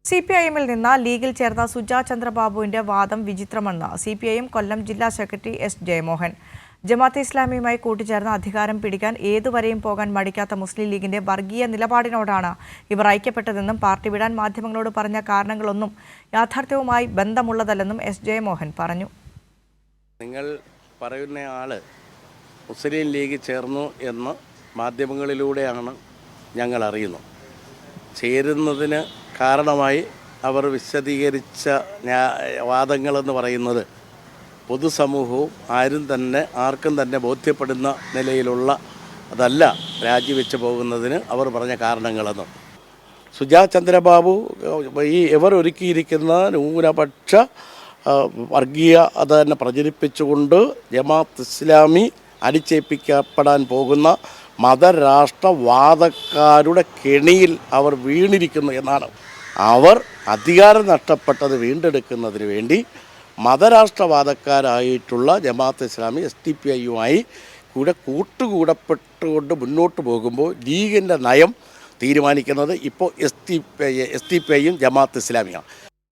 CPIM-ൽ നിന്ന് ലീഗിൽ ചേർന്ന സുജാ ചന്ദ്രബാബുവിന്റെ വാദം വിചിത്രമെന്ന് CPIM കൊല്ലം ജില്ലാ സെക്രട്ടറി S. ജയമോഹൻ. ജമാഅത്തെ ഇസ്ലാമിയുമായി കൂട്ടുചേർന്ന് അധികാരം പിടിക്കാൻ ഏതുവരെയും പോകാൻ മടിക്കാത്ത മുസ്ലിം ലീഗിന്റെ വർഗീയ നിലപാടിനോടാണ് ഇവർ ഐക്യപ്പെട്ടതെന്നും പാർട്ടി വിടാൻ മാധ്യമങ്ങളോട് പറഞ്ഞ കാരണങ്ങളൊന്നും യാഥാർത്ഥ്യവുമായി ബന്ധമുള്ളതല്ലെന്നും S. ജയമോഹൻ പറഞ്ഞു. നിങ്ങൾ പറയുന്ന ആള് മുസ്ലിം ലീഗ് ചേർന്നു എന്ന് മാധ്യമങ്ങളിലൂടെയാണ് ഞങ്ങൾ അറിയുന്നത്. ചേരുന്നതിന് കാരണമായി അവർ വിശദീകരിച്ച വാദങ്ങളെന്ന് പറയുന്നത് പൊതുസമൂഹവും ആർക്കും തന്നെ ബോധ്യപ്പെടുന്ന നിലയിലുള്ള അതല്ല രാജിവെച്ച് പോകുന്നതിന് അവർ പറഞ്ഞ കാരണങ്ങളെന്ന്. സുജാ ചന്ദ്രബാബു ഇവർ ഒരുക്കിയിരിക്കുന്ന ന്യൂനപക്ഷ വർഗീയത തന്നെ പ്രചരിപ്പിച്ചുകൊണ്ട് ജമാഅത്ത് ഇസ്ലാമി അടിച്ചേൽപ്പിക്കപ്പെടാൻ പോകുന്ന മതരാഷ്ട്രവാദക്കാരുടെ കെണിയിൽ അവർ വീണിരിക്കുന്നു എന്നാണ്. അവർ അധികാരം നഷ്ടപ്പെട്ടത് വീണ്ടെടുക്കുന്നതിന് വേണ്ടി മതരാഷ്ട്രവാദക്കാരായിട്ടുള്ള ജമാഅത്ത് ഇസ്ലാമി SDPI-യുമായി കൂട്ടുകൂടപ്പെട്ടുകൊണ്ട് മുന്നോട്ട് പോകുമ്പോൾ ലീഗിൻ്റെ നയം തീരുമാനിക്കുന്നത് ഇപ്പോൾ SDPI-യും ജമാഅത്ത് ഇസ്ലാമിയാണ്.